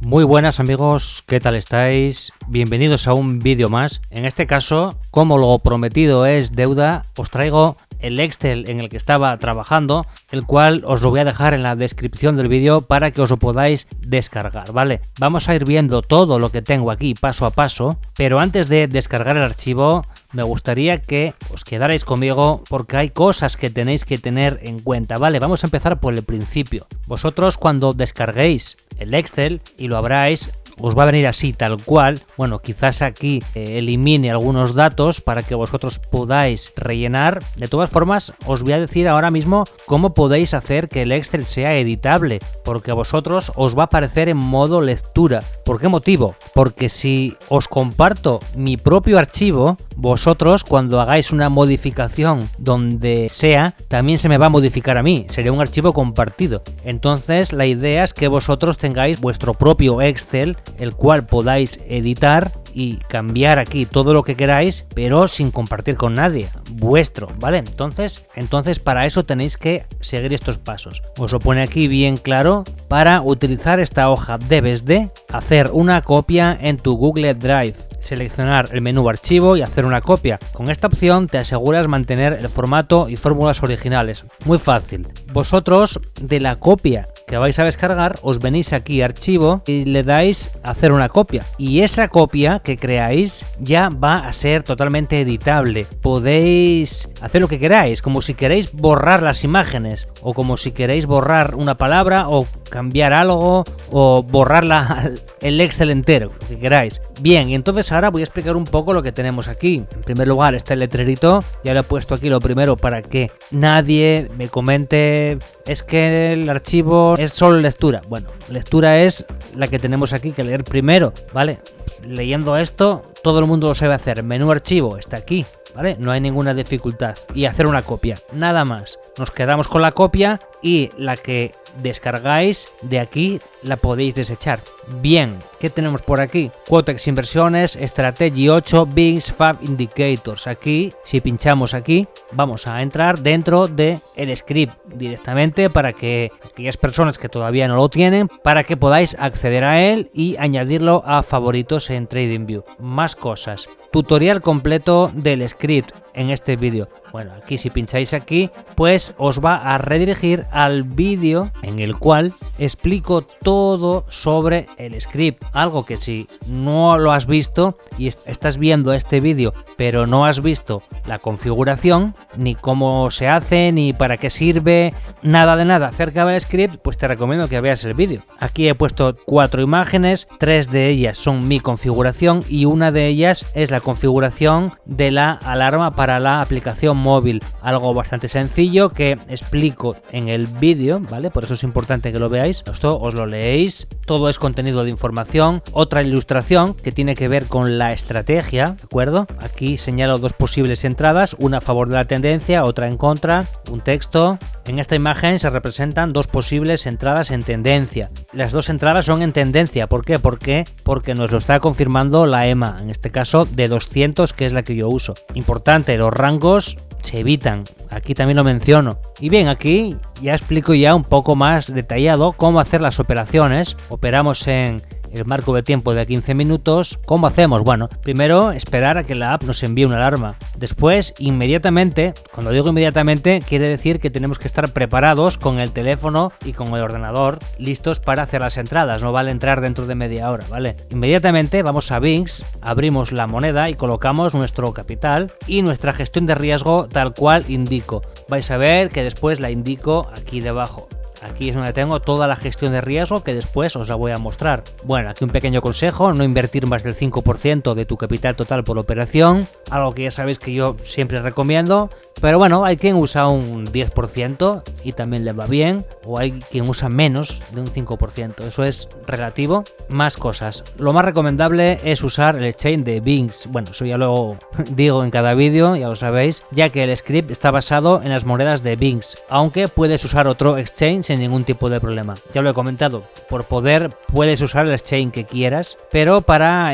Muy buenas amigos, ¿qué tal estáis? Bienvenidos a un vídeo más. En este caso, como lo prometido es deuda, os traigo el Excel en el que estaba trabajando, el cual os lo voy a dejar en la descripción del vídeo para que os lo podáis descargar, ¿vale? Vamos a ir viendo todo lo que tengo aquí paso a paso, pero antes de descargar el archivo me gustaría que os quedarais conmigo porque hay cosas que tenéis que tener en cuenta, ¿vale? Vamos a empezar por el principio. Vosotros cuando descarguéis el Excel y lo abráis, os va a venir así tal cual. Bueno, quizás aquí elimine algunos datos para que vosotros podáis rellenar. De todas formas, os voy a decir ahora mismo cómo podéis hacer que el Excel sea editable, porque a vosotros os va a aparecer en modo lectura. ¿Por qué motivo? Porque si os comparto mi propio archivo, vosotros cuando hagáis una modificación donde sea, también se me va a modificar a mí, sería un archivo compartido. Entonces la idea es que vosotros tengáis vuestro propio Excel, el cual podáis editar y cambiar aquí todo lo que queráis, pero sin compartir con nadie, vuestro, ¿vale? Entonces para eso tenéis que seguir estos pasos. Os lo pone aquí bien claro. Para utilizar esta hoja debes de hacer una copia en tu Google Drive, seleccionar el menú archivo y hacer una copia. Con esta opción te aseguras mantener el formato y fórmulas originales. Muy fácil. Vosotros de la copia que vais a descargar os venís aquí a archivo y le dais a hacer una copia, y esa copia que creáis ya va a ser totalmente editable. Podéis hacer lo que queráis, como si queréis borrar las imágenes o como si queréis borrar una palabra o cambiar algo o borrar el Excel entero, lo que queráis. Bien, y entonces ahora voy a explicar un poco lo que tenemos aquí. En primer lugar está el letrerito, ya lo he puesto aquí lo primero para que nadie me comente es que el archivo es solo lectura. Bueno, lectura es la que tenemos aquí que leer primero, ¿vale? Leyendo esto todo el mundo lo sabe hacer. Menú archivo está aquí, ¿vale? No hay ninguna dificultad. Y hacer una copia, nada más. Nos quedamos con la copia y la que descargáis de aquí la podéis desechar. Bien, ¿qué tenemos por aquí? Quotex Inversiones, Strategy 8, Bings, Fab Indicators. Aquí, si pinchamos aquí, vamos a entrar dentro de el script directamente para que aquellas personas que todavía no lo tienen, para que podáis acceder a él y añadirlo a favoritos en TradingView. Más cosas. Tutorial completo del script en este vídeo. Bueno, aquí si pincháis aquí, pues os va a redirigir al vídeo en el cual explico todo sobre el script. Algo que si no lo has visto y estás viendo este vídeo pero no has visto la configuración, ni cómo se hace, ni para qué sirve, nada de nada acerca del script, pues te recomiendo que veas el vídeo. Aquí he puesto 4 imágenes, 3 de ellas son mi configuración y una de ellas es la configuración de la alarma para la aplicación móvil. Algo bastante sencillo que explico en el vídeo, ¿vale? Por eso es importante que lo veáis. Esto os lo leéis, todo es contenido de información. Otra ilustración que tiene que ver con la estrategia, ¿de acuerdo? Aquí señalo 2 posibles entradas, una a favor de la tendencia, otra en contra, un texto. En esta imagen se representan 2 posibles entradas en tendencia. Las 2 entradas son en tendencia. ¿Por qué? Porque nos lo está confirmando la EMA, en este caso de 200, que es la que yo uso. Importante, los rangos se evitan. Aquí también lo menciono. Y bien, aquí ya explico ya un poco más detallado cómo hacer las operaciones. Operamos en el marco de tiempo de 15 minutos. ¿Cómo hacemos? Bueno, primero esperar a que la app nos envíe una alarma. Después, inmediatamente, cuando digo inmediatamente, quiere decir que tenemos que estar preparados con el teléfono y con el ordenador, listos para hacer las entradas. No vale entrar dentro de media hora, ¿vale? Inmediatamente vamos a Bings, abrimos la moneda y colocamos nuestro capital y nuestra gestión de riesgo tal cual indico. Vais a ver que después la indico aquí debajo. Aquí es donde tengo toda la gestión de riesgo que después os la voy a mostrar. Bueno, aquí un pequeño consejo, no invertir más del 5% de tu capital total por operación, algo que ya sabéis que yo siempre recomiendo. Pero bueno, hay quien usa un 10% y también le va bien, o hay quien usa menos de un 5%, eso es relativo. Más cosas, lo más recomendable es usar el exchange de Bings. Bueno, eso ya lo digo en cada vídeo, ya lo sabéis, ya que el script está basado en las monedas de Bings, aunque puedes usar otro exchange sin ningún tipo de problema. Ya lo he comentado, por poder puedes usar el exchange que quieras, pero para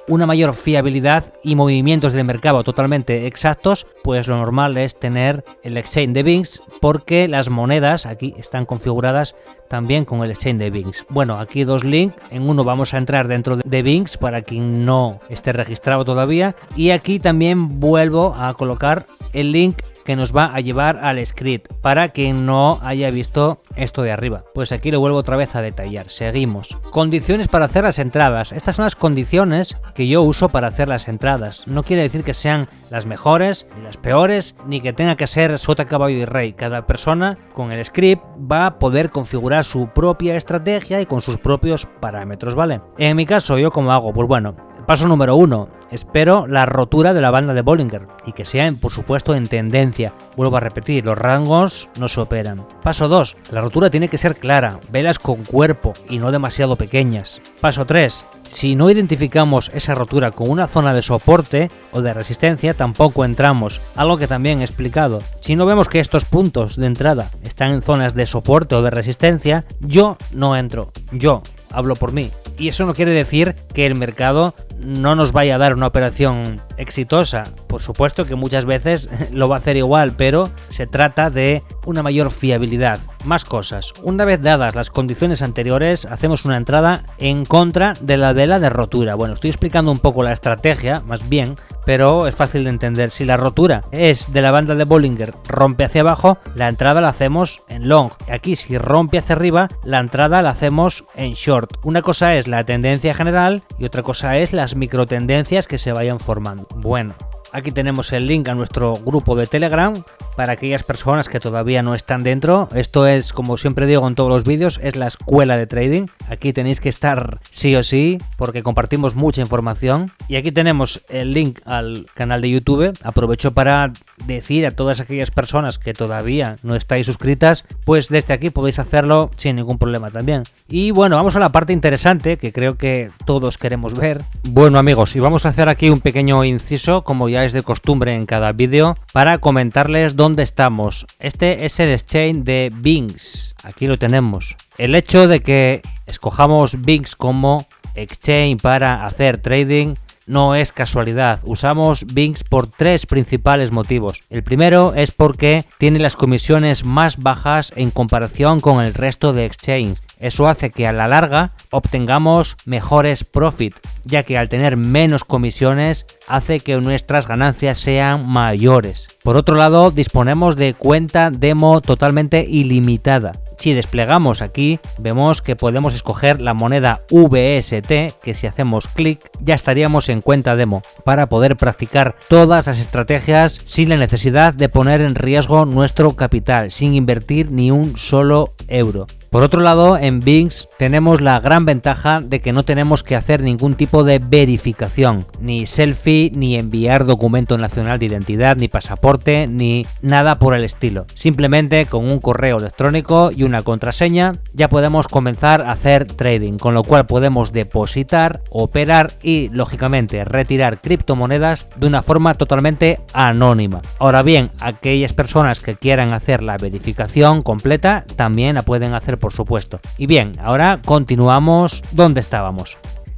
una mayor fiabilidad y movimientos del mercado totalmente exactos, pues lo normal es es tener el exchange de Binx, porque las monedas aquí están configuradas también con el exchange de Binx. Bueno, aquí dos links, en uno vamos a entrar dentro de Binx para quien no esté registrado todavía, y aquí también vuelvo a colocar el link que nos va a llevar al script para quien no haya visto esto de arriba. Pues aquí lo vuelvo otra vez a detallar. Seguimos. Condiciones para hacer las entradas. Estas son las condiciones que yo uso para hacer las entradas. No quiere decir que sean las mejores ni las peores, ni que tenga que ser sota, caballo y rey. Cada persona con el script va a poder configurar su propia estrategia y con sus propios parámetros, ¿vale? En mi caso, ¿yo cómo hago? Pues bueno, paso número 1, espero la rotura de la banda de Bollinger y que sea, por supuesto, en tendencia. Vuelvo a repetir, los rangos no se operan. Paso 2, la rotura tiene que ser clara, velas con cuerpo y no demasiado pequeñas. Paso 3, si no identificamos esa rotura con una zona de soporte o de resistencia, tampoco entramos, algo que también he explicado. Si no vemos que estos puntos de entrada están en zonas de soporte o de resistencia, yo no entro, yo hablo por mí. Y eso no quiere decir que el mercado no nos vaya a dar una operación exitosa. Por supuesto que muchas veces lo va a hacer igual, pero se trata de una mayor fiabilidad. Más cosas. Una vez dadas las condiciones anteriores, hacemos una entrada en contra de la vela de rotura. Bueno, estoy explicando un poco la estrategia, más bien, pero es fácil de entender. Si la rotura es de la banda de Bollinger, rompe hacia abajo, la entrada la hacemos en long. Aquí, si rompe hacia arriba, la entrada la hacemos en short. Una cosa es la tendencia general y otra cosa es las microtendencias que se vayan formando. Bueno, aquí tenemos el link a nuestro grupo de Telegram para aquellas personas que todavía no están dentro. Esto es, como siempre digo en todos los vídeos, es la escuela de trading. Aquí tenéis que estar sí o sí porque compartimos mucha información. Y aquí tenemos el link al canal de YouTube. Aprovecho para decir a todas aquellas personas que todavía no estáis suscritas, pues desde aquí podéis hacerlo sin ningún problema también. Y bueno, vamos a la parte interesante que creo que todos queremos ver. Bueno amigos, y vamos a hacer aquí un pequeño inciso, como ya es de costumbre en cada vídeo, para comentarles dónde estamos. Este es el exchange de Binx. Aquí lo tenemos. El hecho de que escojamos Binx como exchange para hacer trading no es casualidad. Usamos Binx por tres principales motivos. El primero es porque tiene las comisiones más bajas en comparación con el resto de exchange. Eso hace que a la larga obtengamos mejores profit, ya que al tener menos comisiones hace que nuestras ganancias sean mayores. Por otro lado, disponemos de cuenta demo totalmente ilimitada. Si desplegamos aquí, vemos que podemos escoger la moneda VST, que si hacemos clic ya estaríamos en cuenta demo, para poder practicar todas las estrategias sin la necesidad de poner en riesgo nuestro capital, sin invertir ni un solo euro. Por otro lado, en Binx tenemos la gran ventaja de que no tenemos que hacer ningún tipo de verificación, ni selfie, ni enviar documento nacional de identidad, ni pasaporte, ni nada por el estilo. Simplemente con un correo electrónico y una contraseña ya podemos comenzar a hacer trading, con lo cual podemos depositar, operar y, lógicamente, retirar criptomonedas de una forma totalmente anónima. Ahora bien, aquellas personas que quieran hacer la verificación completa también la pueden hacer, por supuesto. Y bien, ahora continuamos donde estábamos.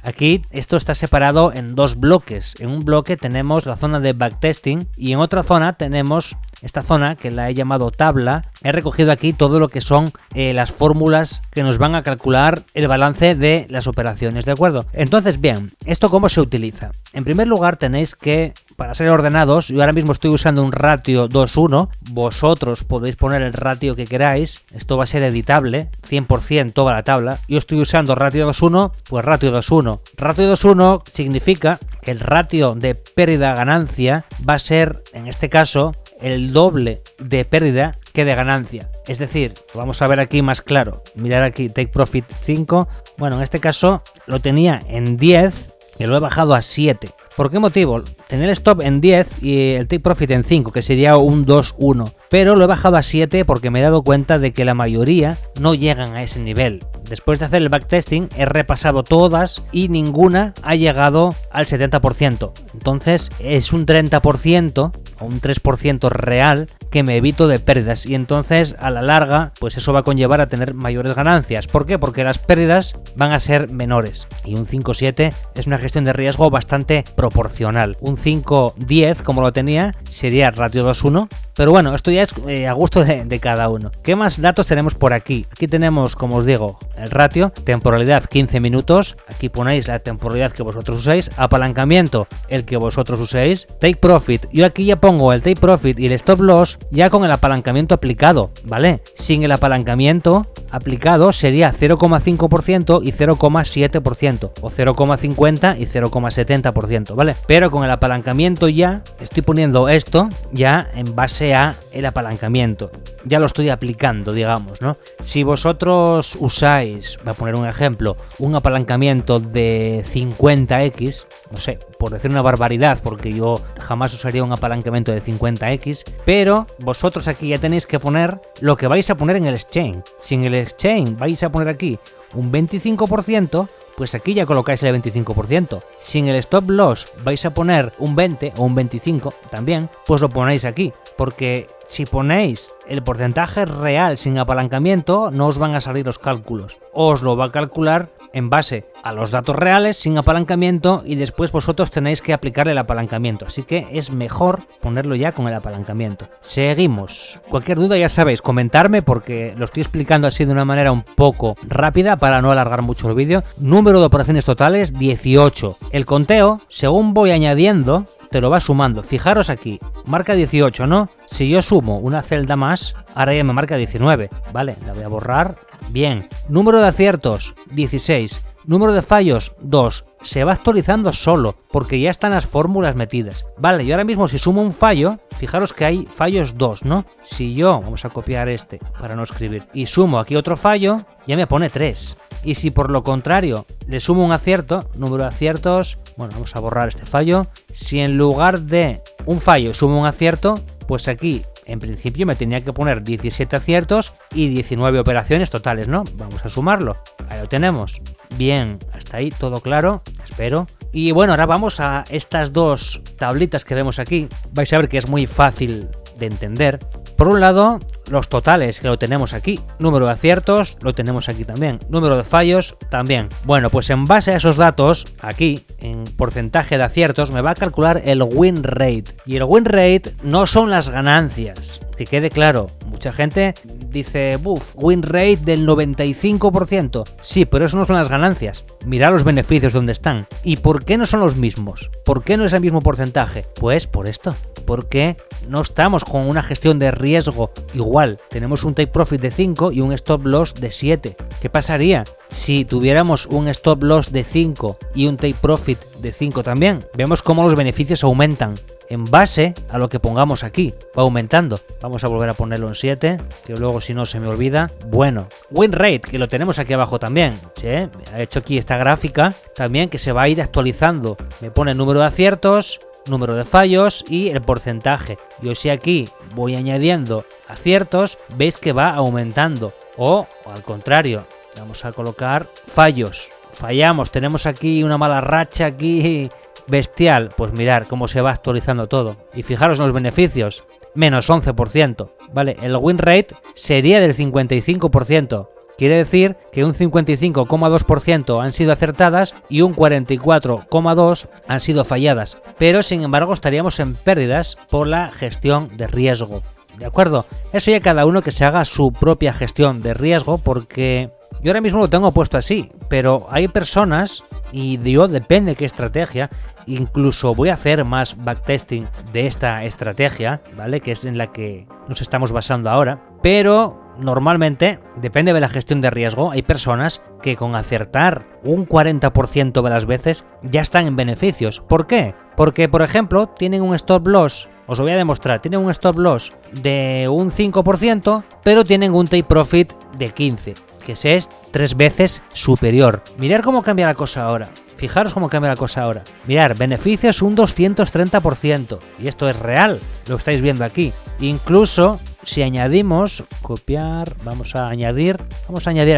Aquí esto está separado en dos bloques. En un bloque tenemos la zona de backtesting y en otra zona tenemos esta zona que la he llamado tabla. He recogido aquí todo lo que son las fórmulas que nos van a calcular el balance de las operaciones, ¿de acuerdo? Entonces, bien, ¿esto cómo se utiliza? En primer lugar tenéis que, para ser ordenados, yo ahora mismo estoy usando un ratio 2:1, vosotros podéis poner el ratio que queráis, esto va a ser editable, 100% toda la tabla. Yo estoy usando ratio 2:1, pues ratio 2:1. Ratio 2:1 significa que el ratio de pérdida-ganancia va a ser, en este caso, el doble de pérdida que de ganancia. Es decir, vamos a ver aquí más claro, mirar aquí, Take Profit 5, bueno, en este caso lo tenía en 10 y lo he bajado a 7. ¿Por qué motivo? Tenía el stop en 10 y el take profit en 5, que sería un 2-1. Pero lo he bajado a 7 porque me he dado cuenta de que la mayoría no llegan a ese nivel. Después de hacer el backtesting he repasado todas y ninguna ha llegado al 70%. Entonces es un 30% o un 3% real que me evito de pérdidas, y entonces a la larga pues eso va a conllevar a tener mayores ganancias. ¿Por qué? Porque las pérdidas van a ser menores y un 5-7 es una gestión de riesgo bastante proporcional. Un 5-10 como lo tenía sería ratio 2-1 Pero bueno, esto ya es a gusto de cada uno. ¿Qué más datos tenemos por aquí? Aquí tenemos, como os digo, el ratio, temporalidad 15 minutos, aquí ponéis la temporalidad que vosotros usáis, apalancamiento el que vosotros uséis, take profit, yo aquí ya pongo el take profit y el stop loss ya con el apalancamiento aplicado, ¿vale? Sin el apalancamiento aplicado sería 0,5% y 0,7% o 0,50 y 0,70%, ¿vale? Pero con el apalancamiento ya estoy poniendo esto ya en base a el apalancamiento, ya lo estoy aplicando, digamos, ¿no? Si vosotros usáis, voy a poner un ejemplo, un apalancamiento de 50x, no sé, por decir una barbaridad, porque yo jamás usaría un apalancamiento de 50x, pero vosotros aquí ya tenéis que poner lo que vais a poner en el exchange. Si en el exchange vais a poner aquí un 25%, pues aquí ya colocáis el 25%. Si en el stop loss vais a poner un 20 o un 25 también, pues lo ponéis aquí, porque si ponéis el porcentaje real sin apalancamiento, no os van a salir los cálculos. Os lo va a calcular en base a los datos reales sin apalancamiento y después vosotros tenéis que aplicarle el apalancamiento. Así que es mejor ponerlo ya con el apalancamiento. Seguimos. Cualquier duda ya sabéis, comentarme porque lo estoy explicando así de una manera un poco rápida para no alargar mucho el vídeo. Número de operaciones totales 18. El conteo, según voy añadiendo, te lo va sumando. Fijaros aquí, marca 18, ¿no? Si yo sumo una celda más, ahora ya me marca 19. Vale, la voy a borrar. Bien. Número de aciertos, 16. Número de fallos, 2. Se va actualizando solo, porque ya están las fórmulas metidas. Vale, y ahora mismo si sumo un fallo, fijaros que hay fallos 2, ¿no? Si yo, vamos a copiar este para no escribir, y sumo aquí otro fallo, ya me pone 3. Y si por lo contrario le sumo un acierto, número de aciertos, bueno, vamos a borrar este fallo. Si en lugar de un fallo sumo un acierto, pues aquí en principio me tenía que poner 17 aciertos y 19 operaciones totales, ¿no? Vamos a sumarlo. Ahí lo tenemos. Bien, hasta ahí todo claro, espero. Y bueno, ahora vamos a estas dos tablitas que vemos aquí. Vais a ver que es muy fácil de entender. Por un lado, los totales, que lo tenemos aquí. Número de aciertos, lo tenemos aquí también. Número de fallos, también. Bueno, pues en base a esos datos, aquí, en porcentaje de aciertos, me va a calcular el win rate. Y el win rate no son las ganancias. Que quede claro, mucha gente dice, buf, win rate del 95%. Sí, pero eso no son las ganancias. Mirad los beneficios donde están. ¿Y por qué no son los mismos? ¿Por qué no es el mismo porcentaje? Pues por esto. Porque no estamos con una gestión de riesgo igual. Tenemos un take profit de 5 y un stop loss de 7. ¿Qué pasaría si tuviéramos un stop loss de 5 y un take profit de 5 también? Vemos cómo los beneficios aumentan. En base a lo que pongamos aquí, va aumentando. Vamos a volver a ponerlo en 7, que luego si no se me olvida. Bueno, win rate, que lo tenemos aquí abajo también. ¿Sí? He hecho aquí esta gráfica también que se va a ir actualizando. Me pone el número de aciertos, número de fallos y el porcentaje. Yo si aquí voy añadiendo aciertos, veis que va aumentando. O al contrario, vamos a colocar fallos. Fallamos, tenemos aquí una mala racha aquí bestial, pues mirar cómo se va actualizando todo. Y fijaros en los beneficios, menos 11%, ¿vale? El win rate sería del 55%. Quiere decir que un 55,2% han sido acertadas y un 44,2% han sido falladas. Pero sin embargo estaríamos en pérdidas por la gestión de riesgo. ¿De acuerdo? Eso ya cada uno que se haga su propia gestión de riesgo, porque yo ahora mismo lo tengo puesto así, pero hay personas, y yo depende de qué estrategia, incluso voy a hacer más backtesting de esta estrategia, ¿vale? Que es en la que nos estamos basando ahora, pero normalmente, depende de la gestión de riesgo, hay personas que con acertar un 40% de las veces ya están en beneficios. ¿Por qué? Porque, por ejemplo, tienen un stop loss, os lo voy a demostrar, tienen un stop loss de un 5%, pero tienen un take profit de 15%. Que es 3 veces superior. Mirad cómo cambia la cosa ahora. Fijaros cómo cambia la cosa ahora. Mirad, beneficios un 230%. Y esto es real, lo estáis viendo aquí. Incluso si añadimos, copiar, vamos a añadir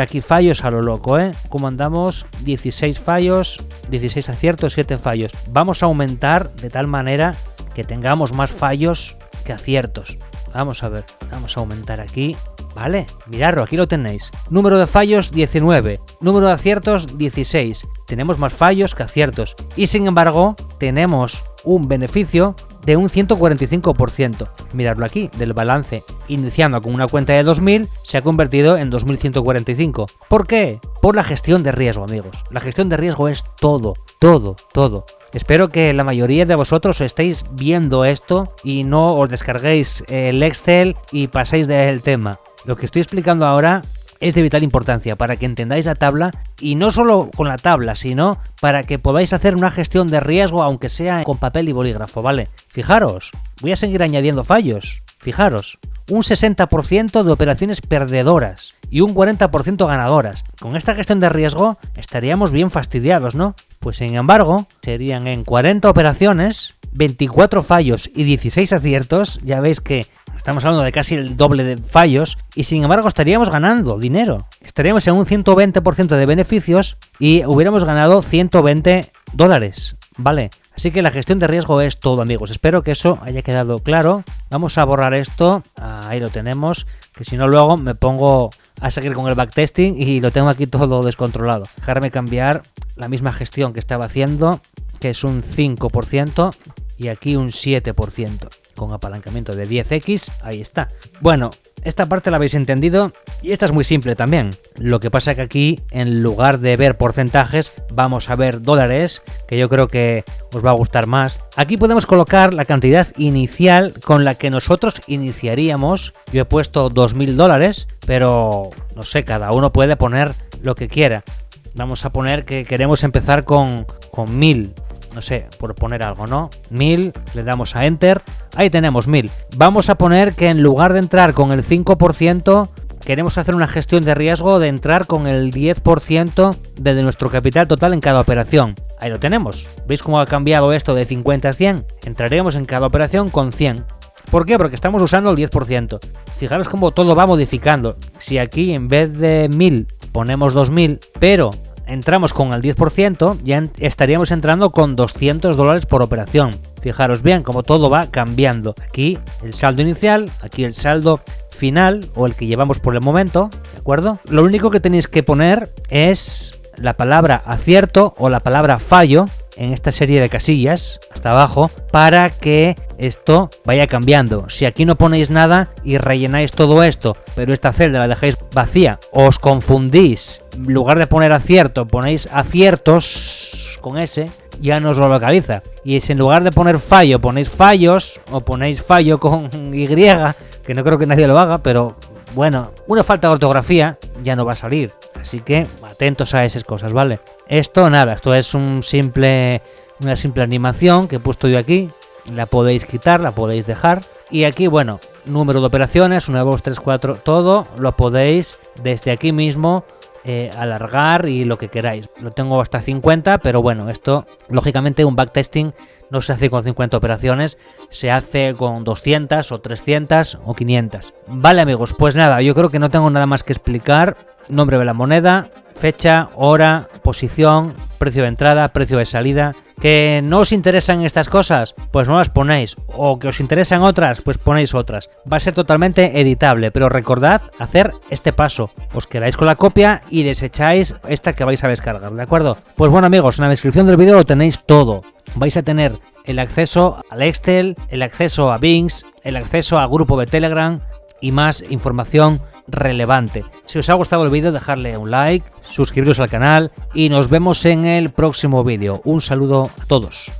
aquí fallos a lo loco, ¿eh? Como andamos, 16 fallos, 16 aciertos, 7 fallos. Vamos a aumentar de tal manera que tengamos más fallos que aciertos. Vamos a ver, vamos a aumentar aquí. Vale, miradlo, aquí lo tenéis. Número de fallos 19, número de aciertos 16. Tenemos más fallos que aciertos. Y sin embargo, tenemos un beneficio de un 145%. Miradlo aquí, del balance iniciando con una cuenta de 2000 se ha convertido en 2145. ¿Por qué? Por la gestión de riesgo, amigos. La gestión de riesgo es todo. Espero que la mayoría de vosotros estéis viendo esto y no os descarguéis el Excel y paséis del tema. Lo que estoy explicando ahora es de vital importancia para que entendáis la tabla, y no solo con la tabla, sino para que podáis hacer una gestión de riesgo, aunque sea con papel y bolígrafo, ¿vale? Fijaros, voy a seguir añadiendo fallos. Fijaros, un 60% de operaciones perdedoras y un 40% ganadoras. Con esta gestión de riesgo estaríamos bien fastidiados, ¿no? Pues sin embargo, serían en 40 operaciones, 24 fallos y 16 aciertos. Ya veis que estamos hablando de casi el doble de fallos y sin embargo estaríamos ganando dinero. Estaríamos en un 120% de beneficios y hubiéramos ganado $120, ¿vale? Así que la gestión de riesgo es todo, amigos. Espero que eso haya quedado claro. Vamos a borrar esto. Ahí lo tenemos, que si no luego me pongo a seguir con el backtesting y lo tengo aquí todo descontrolado. Dejarme cambiar la misma gestión que estaba haciendo, que es un 5%, y aquí un 7%. Con apalancamiento de 10x, ahí está. Bueno, esta parte la habéis entendido y esta es muy simple también. Lo que pasa que aquí, en lugar de ver porcentajes, vamos a ver dólares, que yo creo que os va a gustar más. Aquí podemos colocar la cantidad inicial con la que nosotros iniciaríamos. Yo he puesto $2000, pero no sé, cada uno puede poner lo que quiera. Vamos a poner que queremos empezar con 1000. No sé, por poner algo, ¿no? 1000, le damos a Enter, ahí tenemos 1000. Vamos a poner que en lugar de entrar con el 5%, queremos hacer una gestión de riesgo de entrar con el 10% de nuestro capital total en cada operación. Ahí lo tenemos. ¿Veis cómo ha cambiado esto de 50 a 100? Entraremos en cada operación con 100. ¿Por qué? Porque estamos usando el 10%. Fijaros cómo todo va modificando. Si aquí en vez de 1000 ponemos 2000, pero entramos con el 10%, ya estaríamos entrando con $200 por operación. Fijaros bien cómo todo va cambiando. Aquí el saldo inicial, aquí el saldo final o el que llevamos por el momento, ¿de acuerdo? Lo único que tenéis que poner es la palabra acierto o la palabra fallo en esta serie de casillas hasta abajo para que esto vaya cambiando. Si aquí no ponéis nada y rellenáis todo esto, pero esta celda la dejáis vacía, os confundís, en lugar de poner acierto ponéis aciertos con S, ya no os lo localiza. Y si en lugar de poner fallo ponéis fallos o ponéis fallo con Y, que no creo que nadie lo haga, pero bueno, una falta de ortografía ya no va a salir. Así que atentos a esas cosas, ¿vale? Esto nada, esto es una simple animación que he puesto yo aquí. La podéis quitar, la podéis dejar. Y aquí, bueno, número de operaciones, 1, 2, 3, 4, todo lo podéis desde aquí mismo alargar y lo que queráis. Lo tengo hasta 50, pero bueno, esto, lógicamente, un backtesting no se hace con 50 operaciones, se hace con 200 o 300 o 500. Vale, amigos, pues nada, yo creo que no tengo nada más que explicar. Nombre de la moneda, fecha, hora, posición, precio de entrada, precio de salida. ¿Que no os interesan estas cosas? Pues no las ponéis. ¿O que os interesan otras? Pues ponéis otras. Va a ser totalmente editable, pero recordad hacer este paso. Os quedáis con la copia y desecháis esta que vais a descargar, ¿de acuerdo? Pues bueno, amigos, en la descripción del vídeo lo tenéis todo. Vais a tener el acceso al Excel, el acceso a Bings, el acceso al grupo de Telegram y más información relevante. Si os ha gustado el vídeo, dejadle un like, suscribiros al canal y nos vemos en el próximo vídeo. Un saludo a todos.